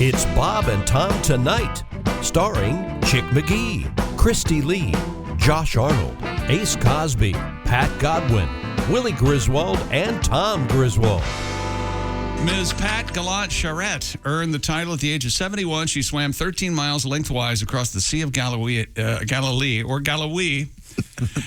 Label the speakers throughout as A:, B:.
A: It's Bob and Tom Tonight, starring Chick McGee, Kristi Lee, Josh Arnold, Ace Cosby, Pat Godwin, Willy Griswold, and Tom Griswold.
B: Ms. Pat Gallant-Charette earned the title at the age of 71. She swam 13 miles lengthwise across the Sea of Galilee,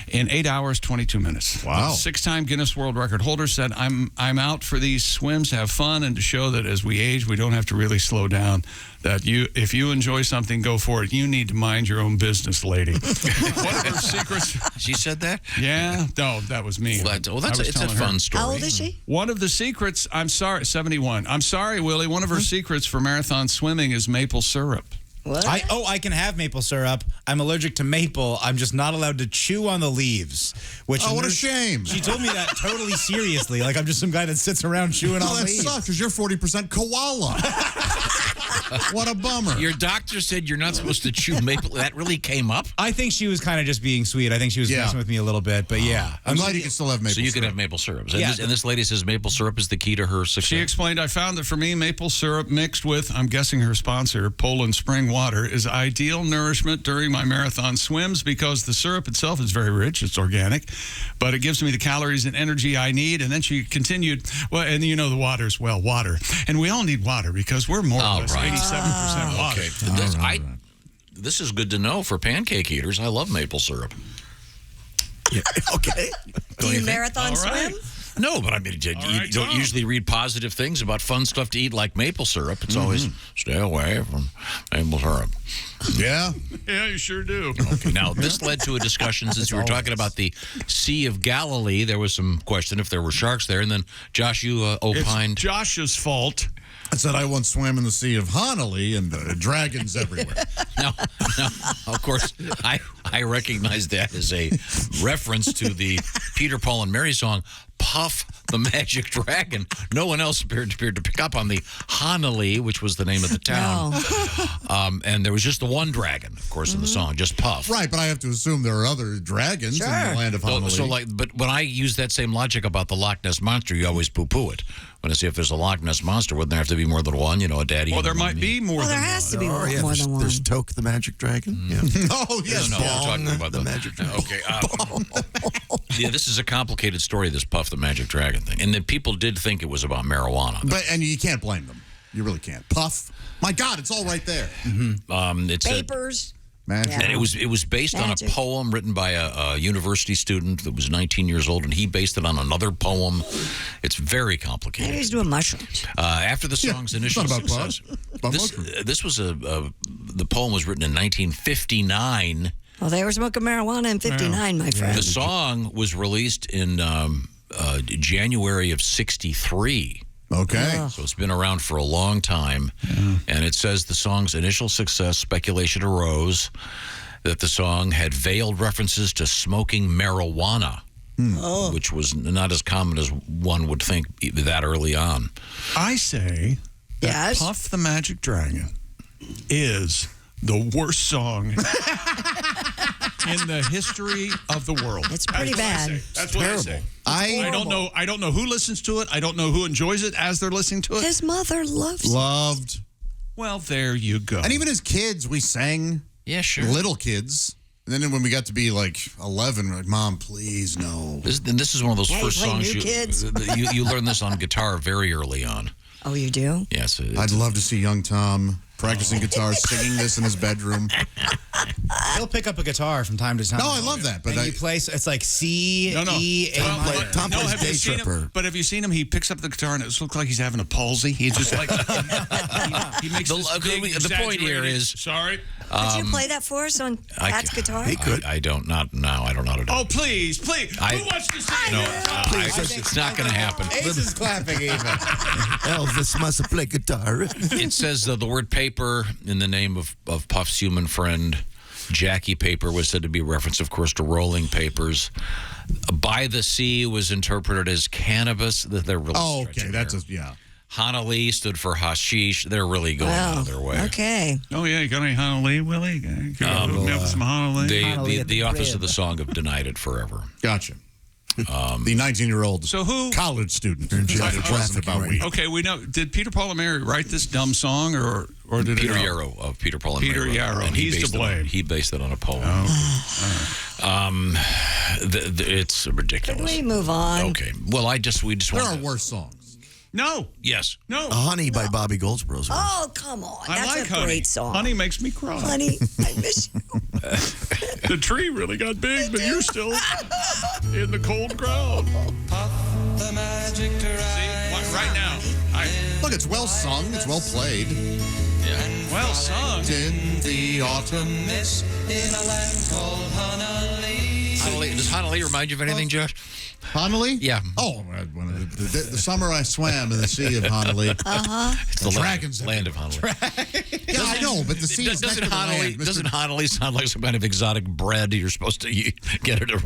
B: in 8 hours, 22 minutes.
C: Wow.
B: The six-time Guinness World Record holder said, I'm out for these swims to have fun and to show that as we age, we don't have to really slow down. That if you enjoy something, go for it. You need to mind your own business, lady. One of her secrets.
D: She said that?
B: Yeah. No, that was me.
D: Well, it's a fun story.
E: How old is she?
B: One of the secrets, 71. I'm sorry, Willie. One of her secrets for marathon swimming is maple syrup.
E: What?
F: I can have maple syrup. I'm allergic to maple. I'm just not allowed to chew on the leaves. Which
C: what a shame.
F: She told me that totally seriously. Like I'm just some guy that sits around chewing on
C: that
F: leaves.
C: sucks because you're 40% koala. What a bummer.
D: Your doctor said you're not supposed to chew maple. That really came up?
F: I think she was kind of just being sweet. I think she was messing with me a little bit. But yeah.
C: I'm glad you can still have maple syrup.
D: So you can have maple syrup.
F: Yeah.
D: And this lady says maple syrup is the key to her success.
B: She explained, I found that for me, maple syrup mixed with, I'm guessing her sponsor, Poland Spring Water, is ideal nourishment during my marathon swims because the syrup itself is very rich. It's organic, but it gives me the calories and energy I need. And then she continued, well, and you know the water's, water. And we all need water because we're more or less 87% water.
D: Okay. This is good to know for pancake eaters. I love maple syrup.
C: Yeah. Okay.
E: Do you marathon swim?
D: No, but I mean, you don't usually read positive things about fun stuff to eat like maple syrup. It's always stay away from maple syrup.
C: Yeah.
B: Yeah, you sure do.
D: Okay, now, this led to a discussion since we were talking about the Sea of Galilee. There was some question if there were sharks there. And then, Josh, you opined.
B: It's Josh's fault.
C: I said I once swam in the Sea of Galilee and dragons everywhere.
D: No, of course, I recognize that as a reference to the Peter, Paul, and Mary song, Puff the Magic Dragon. No one else appeared to pick up on the Hanalei, which was the name of the town.
E: No.
D: And there was just the one dragon, of course, in the song, just Puff.
C: Right, but I have to assume there are other dragons in the land of Hanalei.
D: But when I use that same logic about the Loch Ness Monster, you always poo-poo it. When I say if there's a Loch Ness Monster, wouldn't there have to be more than one? You know, a daddy.
B: Well, there might be more than one.
E: Well, there has to be more than one.
G: There's Toke the Magic Dragon. Yeah.
C: Oh, yes.
D: No, we're talking about
G: the Magic Dragon.
D: Okay. Yeah, this is a complicated story, this Puff the Magic Dragon thing. And the people did think it was about marijuana.
C: And you can't blame them. You really can't. Puff. My God, it's all right there.
D: It's
E: Papers.
C: Magic.
D: And it was based on a poem written by a university student that was 19 years old, and he based it on another poem. It's very complicated.
E: Maybe he's doing mushrooms.
D: After the song's initial success, this was the poem was written in 1959.
E: Well, they were smoking marijuana in 59, my friend.
D: The song was released in January of 63.
C: Okay.
D: So it's been around for a long time. Yeah. And it says the song's initial success, speculation arose that the song had veiled references to smoking marijuana, which was not as common as one would think that early on.
B: I say that Puff the Magic Dragon is the worst song in the history of the world.
E: It's pretty bad.
B: That's what I say. I don't know who listens to it. I don't know who enjoys it as they're listening to it.
E: His mother loves it.
C: Loved.
B: Well, there you go.
C: And even as kids, we sang.
D: Yeah, sure.
C: Little kids. And then when we got to be like 11, we're like, Mom, please, no.
D: This is one of those first songs
E: you
D: learn this on guitar very early on.
E: Oh, you do?
D: Yes.
C: I'd love to see young Tom practicing guitar, singing this in his bedroom.
F: He'll pick up a guitar from time to time.
C: No, I love that. But
F: you play, it's like C, E, A minor.
G: Tom plays Day Tripper.
B: But have you seen him? He picks up the guitar and it looks like he's having a palsy. He's just like, he makes
D: the point here is...
B: Sorry?
E: Could you play that for us on Pat's guitar?
G: He could.
D: I don't know how to do it.
B: Oh, please. Who wants to sing?
D: It's not going to happen.
F: Ace is clapping even.
G: Elvis must play guitar.
D: It says the word paper in the name of Puff's human friend, Jackie Paper, was said to be a reference, of course, to rolling papers. By the Sea was interpreted as cannabis. They're really
C: okay. That's yeah.
D: Hanalei stood for hashish. They're really going out of their way.
E: Okay.
B: Oh, yeah. You got any Hanalei, Willie? Got some Hanalei?
D: The authors of the song have denied it forever.
C: Gotcha. The 19-year-old college student.
B: Okay, we know. Did Peter, Paul, and Mary write this dumb song, or Or did
D: Peter
B: it
D: Yarrow of Peter, Paul, and
B: Peter
D: Mary.
B: Yarrow.
D: And
B: He's to blame.
D: He based it on a poem. It's ridiculous.
E: Can we move on?
D: Okay. Well, we just
C: There
D: want
C: are worse songs.
B: No.
D: Yes.
B: No.
G: Honey by Bobby Goldsboro's.
E: Oh, come on.
B: I
E: That's
B: like
E: a
B: Honey.
E: great song.
B: Honey makes me cry.
E: Honey, I miss you.
B: The tree really got big, but you're still in the cold ground.
H: The magic
B: See, right now.
C: Look, it's well sung. It's well played.
B: Well sung.
C: In the autumn
H: mist in a land called Honolulu.
D: Does Honolulu remind you of anything, Josh?
C: Honolulu?
D: Yeah.
C: Oh, the summer I swam in the Sea of Honolulu.
D: It's the
C: dragons.
D: land of Honolulu.
C: Yeah, I know, but the sea is next to the land.
D: Doesn't Honolulu sound like some kind of exotic bread you're supposed to get at an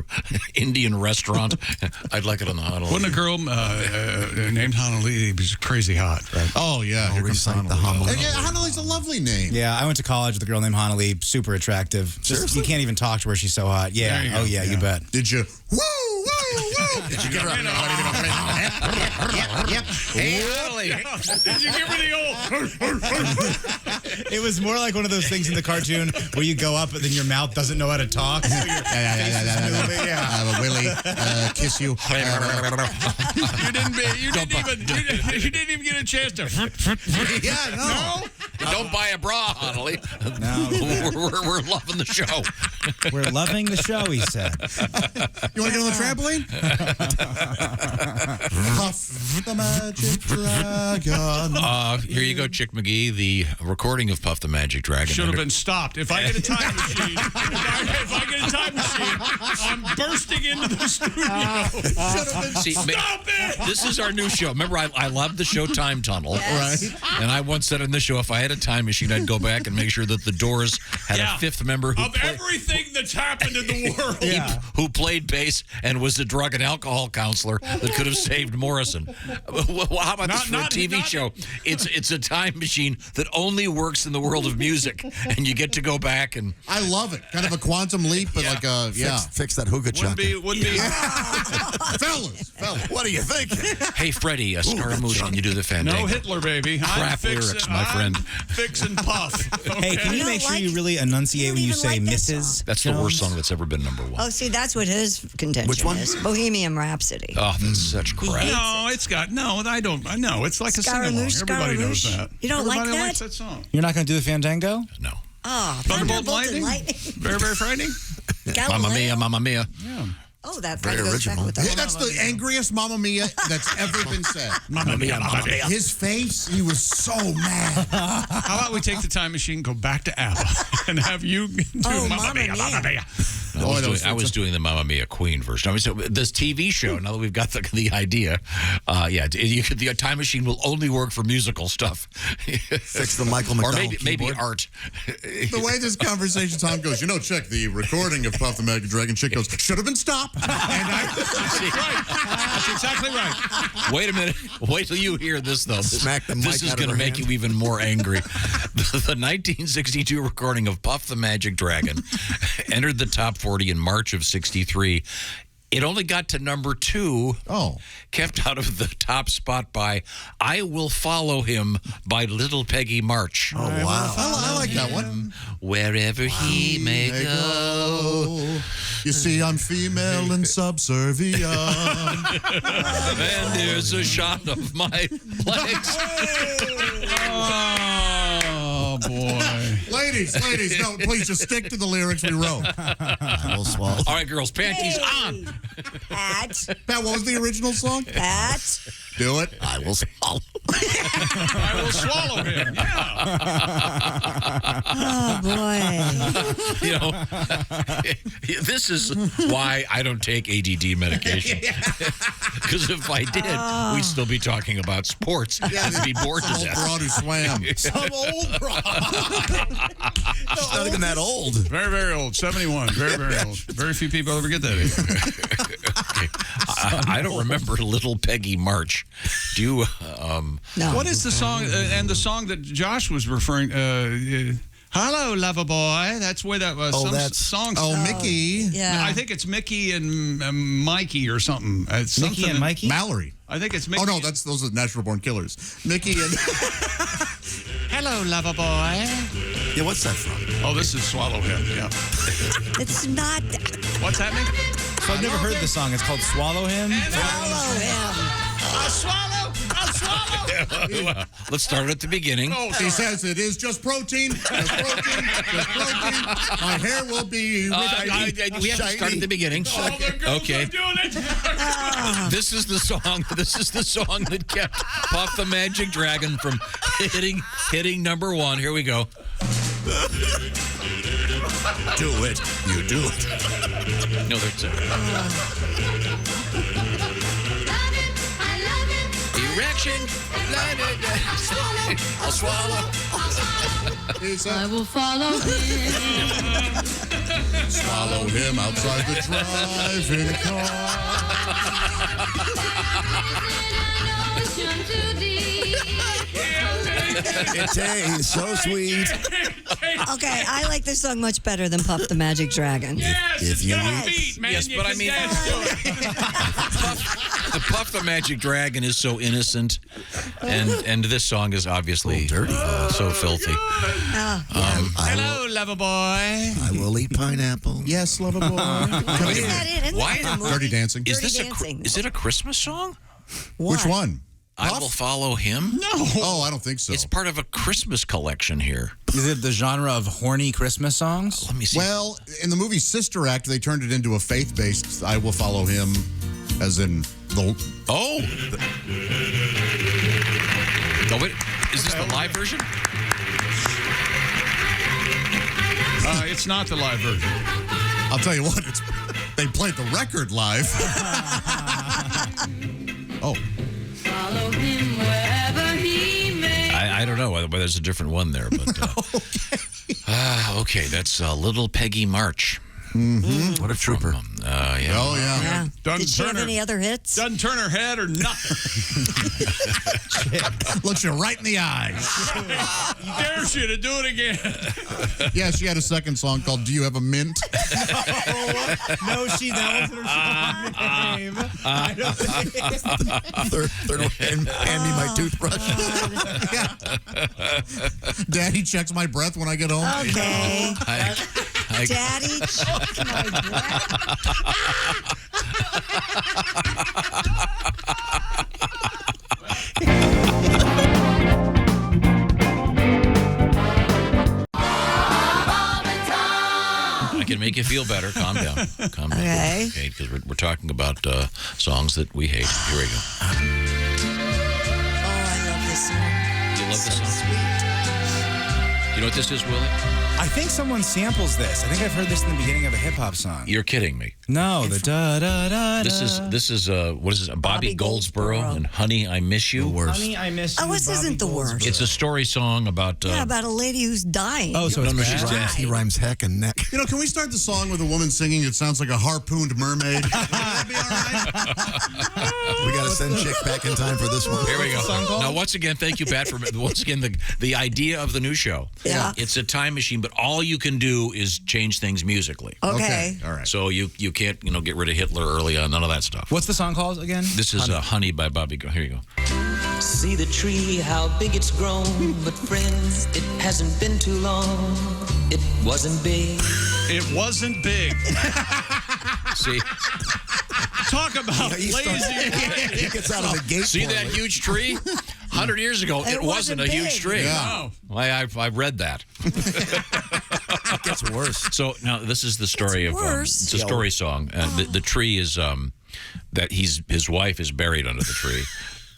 D: Indian restaurant? I'd like it on the Honolulu.
B: Wasn't a girl named Honolulu was crazy hot, right?
C: Oh, yeah. Here comes
G: recite the
C: Honolulu.
G: Honolulu.
C: Yeah, Honolulu's a lovely name.
F: Yeah, I went to college with a girl named Honolulu, super attractive. Just, you can't even talk to her, she's so hot.
B: There
F: Yeah,
B: you go.
F: oh yeah, you bet.
C: Did you? Woo, woo, woo. Did you give her a Yep.
D: Hey, Honolulu.
B: Did you give her the old?
F: It was more like one of those things in the cartoon where you go up and then your mouth doesn't know how to talk. So your face is moving. Yeah.
C: Willy, kiss you.
B: You didn't even get a chance to.
C: Yeah, no.
D: Don't buy a bra, Honolulu.
F: No.
D: We're loving the show.
F: We're loving the show, he said.
C: You want to get on the trampoline? Puff the magic dragon.
D: Here you go, Chick McGee. The recording of Puff the Magic Dragon.
B: Should have been stopped. If I get a time machine, I'm bursting into the studio. Should have been stop it.
D: This is our new show. Remember, I love the show Time Tunnel.
E: Yes.
C: Right.
D: And I once said on this show, if I had a time machine, I'd go back and make sure that the Doors had a fifth member
B: of everything that's happened in the world.
D: who played bass and was a drug and alcohol counselor that could have saved Morrison. Well, how about this for a TV show? It's a time machine that only works in the world of music, and you get to go back and
C: I love it. Kind of a quantum leap, but like a,
G: Fix that hookah chuck.
B: Wouldn't be.
C: Fellas.
G: What do you think?
D: hey, Freddie, Scaramouche, can you do the Fandango?
B: No Hitler, baby.
D: Crap lyrics, my friend.
B: Fixing Puff. Okay.
F: Hey, can you
E: don't
F: make sure
E: like-
F: you really enunciate
E: you
F: when you
E: don't
F: say
E: even like that
F: Mrs.
E: song.
D: That's the worst song that's ever been number one.
E: Oh, see, that's what his contention
G: Which one?
E: is. Bohemian Rhapsody.
D: Oh, that's such crap.
E: hates
B: No, it's got I don't. I know it's like a sing-along.
E: Scaramouche,
B: Everybody knows
E: Scaramouche.
B: that.
E: You don't like
B: Everybody
E: that?
B: likes that song.
F: You're not going to do the Fandango?
D: No.
E: Oh,
B: Thunderbolt
E: and
B: Lightning. Very, very frightening.
E: Galileo.
D: Mamma mia, mamma mia.
E: Oh, that
G: Very
E: goes
G: original.
E: back with that.
C: That's the angriest Mamma Mia that's ever been said.
B: Mamma mia, mamma mia.
C: His face, he was so mad.
B: How about we take the time machine, go back to ABBA, and have you do
E: Oh,
B: Mamma
E: Mamma
B: Mia,
E: Mia.
B: Mamma Mia.
D: I was doing the Mamma Mia Queen version. I mean, so this TV show, now that we've got the idea, the time machine will only work for musical stuff.
G: Fix the Michael
D: Or
G: McDonald
D: maybe
G: keyboard.
D: art.
C: The way this conversation, Tom goes, check the recording of Puff the Magic Dragon. Chick goes, should have been stopped.
B: That's right. That's exactly right.
D: Wait a minute. Wait till you hear this, though.
G: Smack the
D: This
G: mic
D: is
G: out of
D: going to
G: her
D: make
G: hand.
D: you even more angry. The 1962 recording of Puff the Magic Dragon entered the top 40 in March of 63. It only got to number 2.
C: Oh.
D: Kept out of the top spot by I Will Follow Him by Little Peggy March.
G: Oh, wow.
C: I like that one.
D: Wherever he may go.
C: You see, I'm female and subservient.
D: And there's a shot of my legs.
B: Oh, boy.
C: Ladies, no, please just stick to the lyrics we wrote.
G: I will swallow.
D: All right, girls, panties on.
E: Pat.
C: Pat, what was the original song?
E: Pat.
C: Do it.
G: I will swallow.
B: I will swallow him. Yeah.
E: Oh, boy.
D: You know, this is why I don't take ADD medication. Because if I did, we'd still be talking about sports. I'd be bored to
C: Old
D: death.
C: broad who swam.
G: Some old bro. She's not even that old.
B: Very, very old. 71. Very, very old. Very few people ever get that age.
D: I don't remember Little Peggy March. Do you?
E: No.
B: What is the song? And the song that Josh was referring. Hello, lover boy. That's where that was.
G: Oh,
B: Some
G: that's-
B: song.
C: Oh, Mickey.
E: Yeah.
B: I think it's Mickey and Mikey or something. It's
F: Mickey
B: something
F: and Mikey?
C: Mallory.
B: I think it's Mickey.
C: Oh, no, those are natural born killers. Mickey and...
B: Hello, lover boy.
C: Yeah, what's that from?
B: Oh, this is Swallow Him. Yeah.
E: It's not.
B: What's happening?
F: So I've never heard the song. It's called Swallow Him.
E: Follow him.
B: I'll swallow.
D: Let's start at the beginning.
B: Oh,
C: He says it is just protein. Just protein. Just protein. My hair will be
D: We have to start at the beginning. Okay.
B: doing it.
D: This is the song. This is the song that kept Puff the Magic Dragon from hitting number one. Here we go.
C: do it. You do it.
D: No, there's a erection. I'll swallow.
I: I will follow him.
C: Swallow him outside the driving car.
I: It
C: tastes so sweet.
E: Okay, I like this song much better than Puff the Magic Dragon.
B: Yes,
C: If you
B: got
E: need-
B: beat, man.
D: Yes,
B: You
D: but I
B: can
D: mean-
B: dance to it.
D: Puff the Magic Dragon is so innocent, and this song is obviously
C: dirty.
D: so filthy.
B: Hello, lover boy.
C: I will eat pineapple. Yes, lover boy.
E: Is that it? Isn't
D: Why-
E: that the movie?
C: Dirty Dancing.
D: Is
E: Dirty
D: this
E: Dancing.
D: is it a Christmas song?
C: Which one?
D: I
C: Puff?
D: will follow him.
B: No.
C: Oh, I don't think so.
D: It's part of a Christmas collection here.
F: Is it the genre of horny Christmas songs?
D: Let me see.
C: Well, in the movie Sister Act, they turned it into a faith-based I will follow him, as in the...
D: Oh, wait. Is this the live version?
B: It's not the live version.
C: I'll tell you what, they played the record live. Oh.
I: Follow him wherever he may.
D: I don't know whether there's a different one there, but okay, that's Little Peggy March.
C: Mm-hmm. What a trooper.
D: Yeah.
C: Oh, yeah.
E: Yeah.
B: Doesn't
E: Did she have
B: turn her-
E: any other hits?
B: Doesn't turn her head or nothing.
C: Looks you right in the eyes.
B: Dares you to do it again.
C: Yeah, she had a second song called Do You Have a Mint?
F: No, that wasn't her song name. I don't think
C: Third one, hand me my toothbrush. Daddy checks my breath when I get home.
E: Okay.
D: I-
E: Daddy, check my breath.
D: I can make you feel better. Calm down. Calm down.
E: Okay.
D: Okay, because we're talking about songs that we hate. Here we go.
E: Oh, I love this song.
D: You love this song?
E: Sweet.
D: You know what this is, Willie?
F: I think someone samples this. I think I've heard this in the beginning of a hip hop song.
D: You're kidding me.
F: No, the da da da.
D: This is what is it? Bobby Goldsboro
E: Goldsboro.
D: and Honey, I Miss You.
F: Honey, I miss you.
E: Oh, this isn't the worst.
D: It's a story song about.
E: Yeah, about a lady who's dying.
F: Oh, so it's
D: no,
F: bad?
D: she's dead.
C: He rhymes heck and neck. You know, can we start the song with a woman singing? It sounds like a harpooned mermaid. Would that be all right?
J: We got to send Chick back in time for this one.
D: Here we go.
F: What's the song called?
D: Now, once again, thank you, Pat, for once again the idea of the new show.
E: Yeah.
D: It's a time machine, but all you can do is change things musically.
E: Okay.
C: All right.
D: So you can't get rid of Hitler early on. None of that stuff.
F: What's the song called again?
D: This is Honey by Bobby. Here you go.
H: See the tree, how big it's grown. But friends, it hasn't been too long. It wasn't big.
B: It wasn't big.
D: See,
B: Talk about lazy.
J: He gets out of the gate.
D: see that huge tree? 100 years ago, it wasn't a huge
E: big.
D: tree.
C: Yeah.
B: No.
D: I've read that.
J: It gets worse.
D: So now this is the story
E: It's
D: of
E: worse.
D: it's a story song. The tree is that his wife is buried under the tree,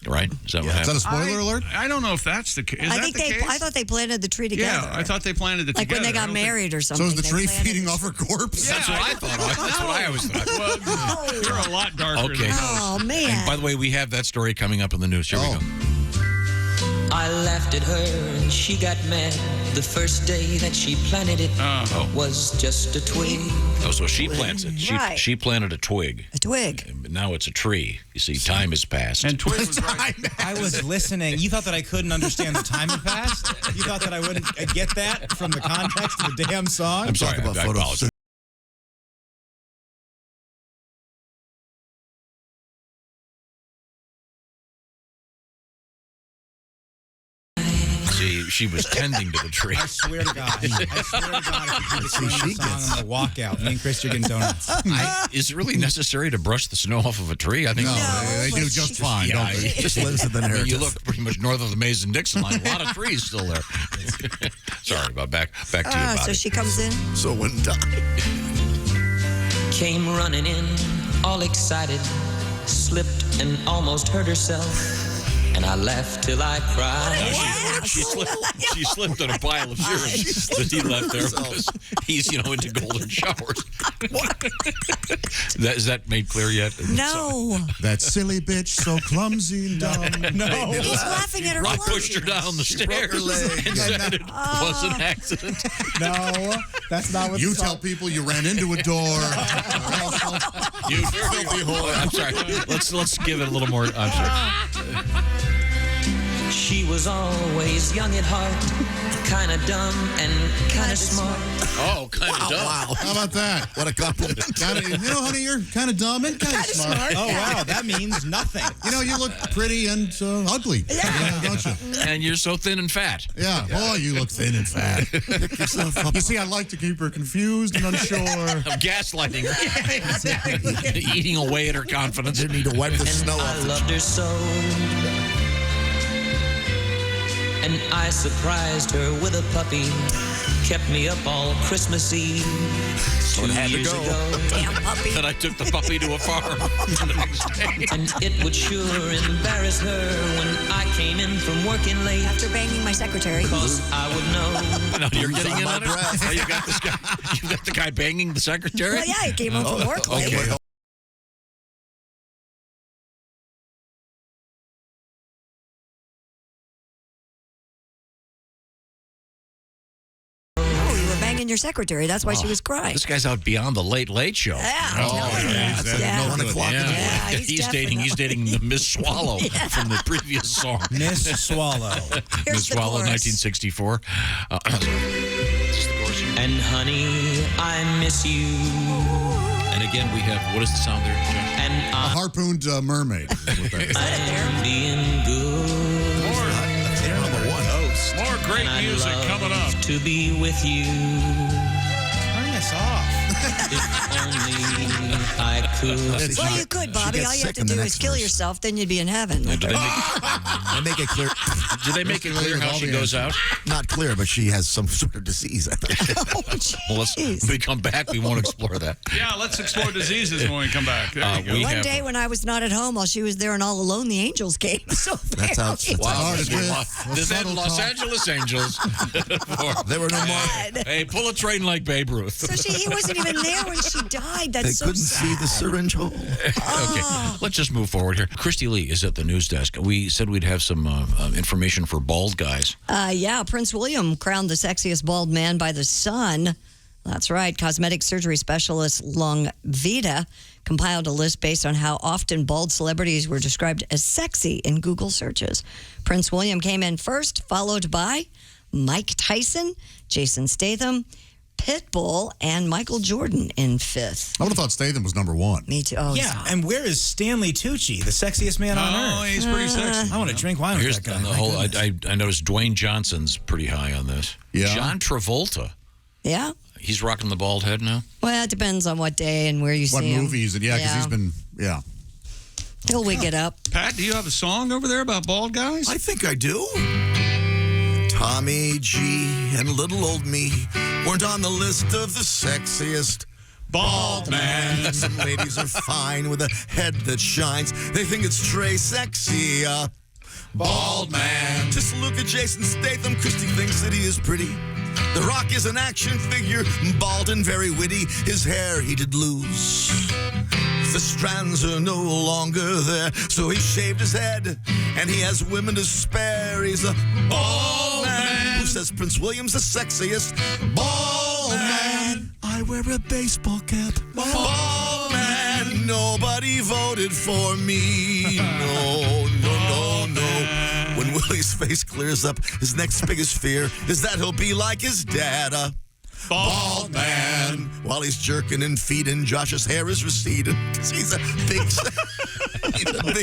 D: right? Is that what
C: Is that a
D: happened?
C: spoiler alert?
B: I don't know if that's the case. Is
E: I
B: that
E: think
B: the case?
E: I thought they planted the tree together.
B: Yeah, I thought they planted it
E: like
B: together.
E: when they
B: I
E: got
B: don't think-
E: married or
C: So
E: something.
C: is the
E: they
C: tree
E: planted
C: feeding
E: the-
C: off her corpse?
D: That's what I thought. That's what I always thought.
B: Well, you're a lot darker
D: Okay.
B: than those.
E: Oh man!
D: And by the way, we have that story coming up in the news. Here we go.
H: I laughed at her and she got mad. The first day that she planted it was just a twig.
D: Oh, so she plants it.
E: Right.
D: She planted a twig.
E: a twig.
D: But now it's a tree. You see, time has passed.
B: And Twig was right.
F: I was listening. You thought that I couldn't understand the time had passed? You thought that I wouldn't get that from the context of the damn song?
D: I'm sorry.
J: about
D: I
J: photos.
D: apologize. See, she was tending to the tree.
F: I swear to God. If you keep singing the song, I'm going to walk out. Me and Chris are getting donuts.
D: Is it really necessary to brush the snow off of a tree? I think
C: No,
D: so.
C: they do just fine. Don't they?
J: Just lives with the
D: I mean,
J: narrative.
D: you look pretty much north of the Mason-Dixon line. A lot of trees still there. Sorry about back to you, Bobby.
E: So she comes in.
J: So when
H: Came running in, all excited, slipped and almost hurt herself. And I laughed till I cried.
D: She slipped on a pile of urine that he left there because he's, into golden showers. Is that made clear yet?
E: No.
C: That silly bitch, so clumsy and dumb.
F: No.
E: He's laughing at her.
D: I pushed her down the stairs and said it was an accident.
F: No, that's not what
C: You
F: the song-
C: tell people you ran into a door.
D: You filthy whore. I'm sorry. Let's give it a little more. I'm sorry.
H: She was always young at heart, kind of dumb and kind of smart.
D: Oh, kind of dumb.
J: wow.
C: How about that?
J: What a compliment.
C: Honey, you're kind of dumb and kind of smart.
F: Oh, wow. That means nothing.
C: You look pretty and ugly. Yeah, don't you?
D: And you're so thin and fat.
C: Yeah. Boy, you look thin and fat.
J: Pick yourself up.
C: You see, I like to keep her confused and unsure.
D: I'm gaslighting her. Eating away at her confidence.
J: Didn't need to wipe the snow
H: I
J: off.
H: loved her so. And I surprised her with a puppy. Kept me up all Christmas Eve.
J: So it had to
H: years
J: go.
H: ago.
E: Damn puppy.
D: Then I took the puppy to a farm the next day.
H: And it would sure embarrass her when I came in from working late.
E: After banging my secretary.
H: Cause I would know.
D: No, you're getting
J: on
D: in
J: my
D: on it?
J: breath.
D: Oh, you got this guy. You got the guy banging the secretary?
E: Well, yeah, he came home from work late.
D: Okay.
E: Oh, you were banging your secretary. That's why she was crying.
D: This guy's out beyond the late show.
E: Yeah.
C: yeah.
J: 1 o'clock.
E: Yeah,
D: he's
E: definitely-
D: dating the Miss Swallow from the previous song.
F: Miss Swallow.
E: Here's
D: Miss
E: the
D: Swallow,
E: chorus.
D: 1964.
H: And honey, I miss you.
D: And again, we have, what is the sound there, John?
H: And
C: A harpooned mermaid. is what that is.
H: I'm being good.
B: More great
H: And I'd
B: music
H: love
B: coming up.
H: to be with you.
F: Turn this off.
H: If only I could.
E: Well, you could, Bobby.
J: gets
E: All you have
J: sick
E: to
J: in the
E: do is
J: next
E: kill
J: verse.
E: yourself, then you'd be in heaven.
D: Do they
J: They make it clear.
D: do they make it clear how she goes out?
J: Not clear, but she has some sort of disease, I think.
D: Well, when we come back, we won't explore that.
B: Yeah, let's explore diseases when we come back. There you go.
D: we
E: One
D: have-
E: day when I was not at home, while she was there and all alone, the angels came. So
J: That's how it's-
E: apparently-
D: Wow,
C: Started with a
D: the
C: subtle
D: Los
C: talk.
D: Angeles Angels.
J: There were no more.
D: Hey, pull a train like Babe Ruth.
E: So he wasn't even there when she died. That's
J: They
E: so
J: couldn't
E: sad.
J: see the syringe hole.
D: Okay, let's just move forward here. Kristi Lee is at the news desk. We said we'd have some information for bald guys.
E: Yeah, Prince William crowned the sexiest bald man by the Sun. That's right. Cosmetic surgery specialist Longvita compiled a list based on how often bald celebrities were described as sexy in Google searches. Prince William came in first, followed by Mike Tyson, Jason Statham, Pitbull, and Michael Jordan in fifth.
C: I would have thought Statham was number one.
E: Me too. Oh,
F: Yeah, and where is Stanley Tucci, the sexiest man on
B: Oh,
F: earth?
B: he's pretty sexy.
F: I want to drink wine
D: Here's
F: with that guy.
D: on the
F: My
D: whole.
F: goodness.
D: I noticed Dwayne Johnson's pretty high on this.
C: Yeah.
D: John Travolta.
E: yeah.
D: He's rocking the bald head now.
E: Well, it depends on what day and where you
C: What
E: see him.
C: movies? And because he's been,
E: He'll wig it up.
B: Pat, do you have a song over there about bald guys?
J: I think I do. Tommy G and little old me weren't on the list of the sexiest bald man. Some ladies are fine with a head that shines. They think it's Trey sexy, bald man. Just look at Jason Statham. Kristi thinks that he is pretty. The Rock is an action figure, bald and very witty. His hair he did lose. The strands are no longer there, so he shaved his head, and he has women to spare. He's a bald man. Who says Prince William's the sexiest? Bald man. I wear a baseball cap. Bald man. Nobody voted for me. No. When Willy's face clears up, his next biggest fear is that he'll be like his dad, a bald man. While he's jerking and feeding, Josh's hair is receding because he's a big,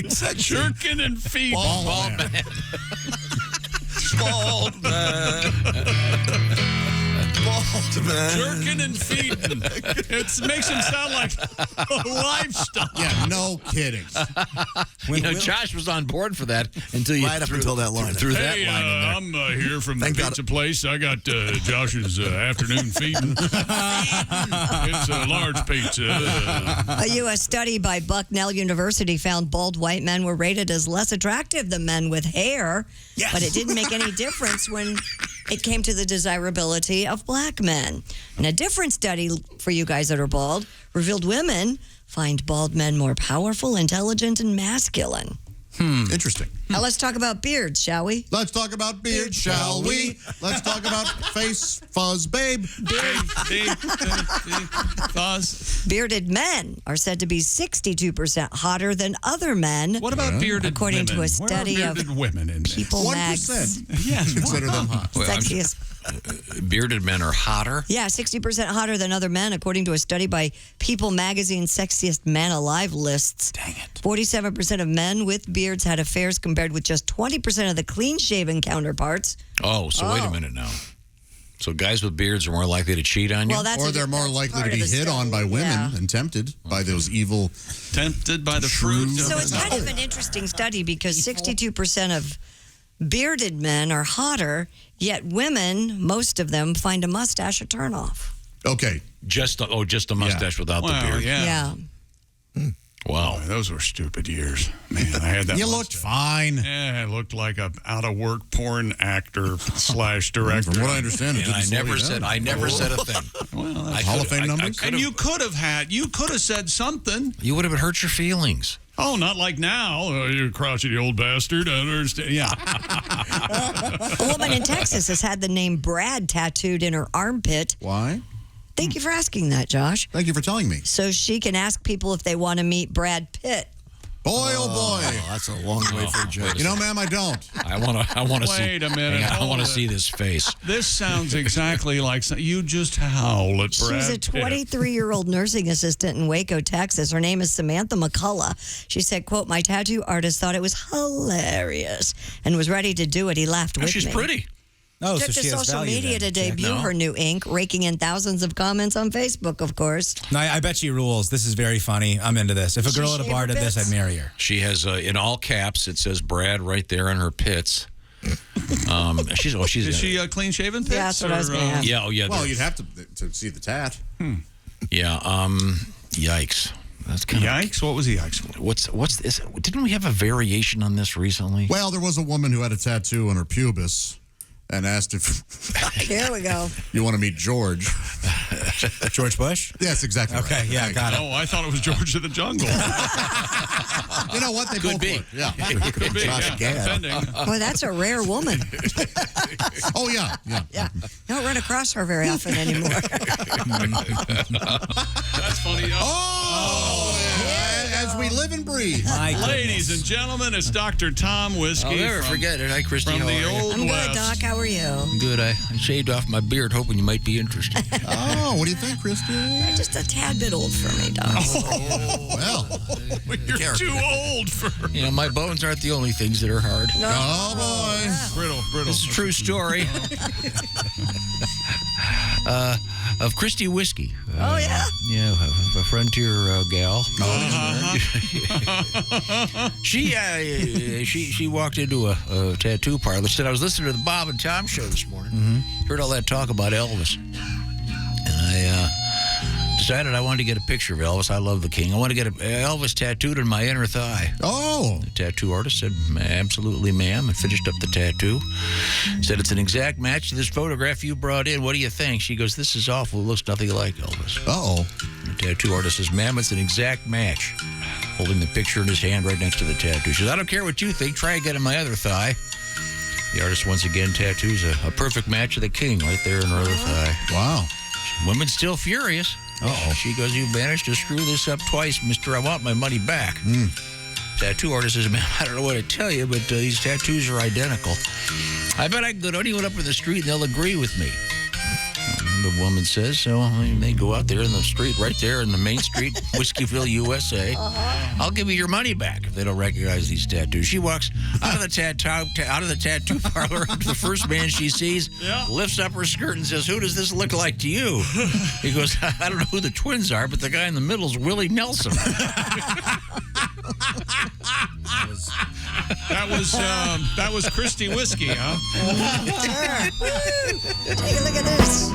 J: sexy
B: Jerking and feeding.
C: bald man.
J: Bald man. Bald man.
B: Jerking and feeding. It makes him sound like livestock.
C: Yeah, no kidding.
D: Josh was on board for that until you
J: Right up until that line.
D: threw that
B: Hey,
D: line in there.
B: I'm here from
J: Thank
B: the
J: God.
B: pizza place. I got Josh's afternoon feeding. It's a large pizza.
E: A U.S. study by Bucknell University found bald white men were rated as less attractive than men with hair, but it didn't make any difference when it came to the desirability of black men. And a different study for you guys that are bald revealed women find bald men more powerful, intelligent, and masculine.
C: Interesting.
E: Now let's talk about beards, shall we?
C: Let's talk about beard, shall we? Let's talk about face fuzz, babe.
B: Fuzz.
E: Bearded men are said to be 62% hotter than other men.
B: What about bearded
E: According
B: women?
E: to a study
B: Where are
E: of
B: bearded women in there?
E: People Mag's
C: 1%.
B: Yes.
C: Consider them hot.
E: sexiest.
D: Bearded men are hotter.
E: Yeah, 60% hotter than other men, according to a study by People Magazine's Sexiest Man Alive lists.
F: Dang it.
E: 47% of men with beards had affairs compared with just 20% of the clean-shaven counterparts.
D: Oh, so wait a minute now. So guys with beards are more likely to cheat on you?
E: Well, that's
C: Or
E: a-
C: they're more
E: that's
C: likely
E: part
C: to
E: of
C: be
E: the
C: hit on
E: study.
C: by women
E: Yeah.
C: and tempted by those evil.
B: Tempted by the fruit.
E: So it's kind of an interesting study because 62% of bearded men are hotter, yet women, most of them, find a mustache a turnoff.
C: Okay.
D: just a mustache without the
B: Wow,
D: beard.
B: yeah.
D: Wow.
B: Boy, those were stupid years. Man, I had that.
C: You looked
B: mustache.
C: fine.
B: Yeah, I looked like a out-of-work porn actor / director.
C: From what I understand, it
D: And
C: didn't
D: I
C: slow
D: never
C: you
D: said
C: down.
D: a thing.
B: Well,
D: I
C: Hall of
D: could've-
C: Fame
D: I
C: numbers?
B: and
D: could've-
B: you could have said something.
D: you would have hurt your feelings.
B: Oh, not like now. You crotchety old bastard. I don't understand. Yeah.
E: A woman in Texas has had the name Brad tattooed in her armpit.
C: Why?
E: Thank you for asking that, Josh.
C: Thank you for telling me.
E: So she can ask people if they want to meet Brad Pitt.
C: Boy, oh boy.
J: Oh, that's a long way for a joke.
C: You know, ma'am, I don't.
D: I want to see.
B: Wait a minute.
D: Hang on, I want
B: Hold
D: to
B: it.
D: see this face.
B: This sounds exactly like you just howl at Brad
E: She's a
B: Pitt.
E: 23-year-old nursing assistant in Waco, Texas. Her name is Samantha McCullough. She said, quote, "My tattoo artist thought it was hilarious and was ready to do it. He laughed with
D: She's
E: me."
D: pretty.
F: Oh,
E: Took
F: so
E: to
F: she has
E: social
F: value
E: media
F: then.
E: to debut
D: No.
E: her new ink, raking in thousands of comments on Facebook, of course.
F: No, I bet she rules. This is very funny. I'm into this. If a girl at a
E: shave
F: bar
E: her
F: did this,
E: bits?
F: I'd marry her.
D: She has in all caps. It says Brad right there on her pits. She's
B: Is she clean shaven?
E: Yeah, that's what I was gonna ask.
D: yeah. Oh yeah.
C: Well,
D: there-
C: you'd have to see the tat.
D: yeah. Yikes. That's kind of.
B: Yikes! What was the yikes?
D: What's this? Didn't we have a variation on this recently?
C: Well, there was a woman who had a tattoo on her pubis and asked if
E: Here we go.
C: you want to meet George.
F: George Bush?
C: Yes, exactly.
F: Okay,
C: right.
F: yeah, got it.
B: Oh, I thought it was George of the Jungle.
C: You know what? They
D: Could
C: both
D: be.
C: work. Yeah.
B: Could be.
J: Josh
B: Yeah,
J: Gad.
B: offending.
E: Boy, that's a rare woman.
C: Oh, yeah. Yeah.
E: Yeah. Don't run across her very often anymore.
B: That's funny.
C: As we live and breathe.
F: My
B: Ladies and gentlemen, it's Dr. Tom Whiskey.
D: I'll never
B: from,
D: forget it. Hi, Kristi.
B: From
D: How
B: the
D: are you?
B: Old
E: I'm good,
B: West.
E: Doc. How are you?
D: Good. I shaved off my beard, hoping you might be interested.
C: Oh, what do you think, Kristi?
E: Just a tad bit old for me, Doc.
C: Well,
B: You're too old for
D: You know, my bones aren't the only things that are hard.
C: oh boy.
B: brittle.
D: This is a true story of Kristi Whiskey.
E: Oh, yeah?
D: Yeah, a frontier gal. She walked into a tattoo parlor. Said, I was listening to the Bob and Tom show this morning. Heard all that talk about Elvis. And I decided I wanted to get a picture of Elvis. I love the king. I want to get Elvis tattooed on my inner thigh.
C: Oh.
D: The tattoo artist said, absolutely, ma'am, and finished up the tattoo. Said, it's an exact match to this photograph you brought in. What do you think? She goes, this is awful. It looks nothing like Elvis.
C: Uh-oh.
D: The tattoo artist says, ma'am, it's an exact match. Holding the picture in his hand right next to the tattoo. She says, I don't care what you think. Try again on my other thigh. The artist once again tattoos a perfect match of the king right there in her other thigh.
C: Wow.
D: Woman's still furious.
C: Uh-oh.
D: She goes, you managed to screw this up twice, mister. I want my money back. Tattoo artist says, man, I don't know what to tell you, but these tattoos are identical. I bet I can go to anyone up in the street and they'll agree with me. the woman says. So they go out there in the street, right there in the main street, Whiskeyville, USA. I'll give you your money back if they don't recognize these tattoos. She walks out of the tattoo parlor to the first man she sees, lifts up her skirt and says, "Who does this look like to you?" He goes, "I don't know who the twins are, but the guy in the middle is Willie Nelson."
B: That was Kristi Whiskey, huh?
E: Take a look at this.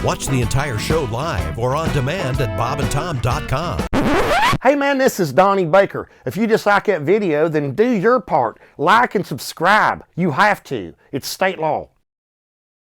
A: Watch the entire show live or on demand at bobandtom.com.
K: Hey man, this is Donnie Baker. If you just like that video, then do your part. Like and subscribe. You have to. It's state law.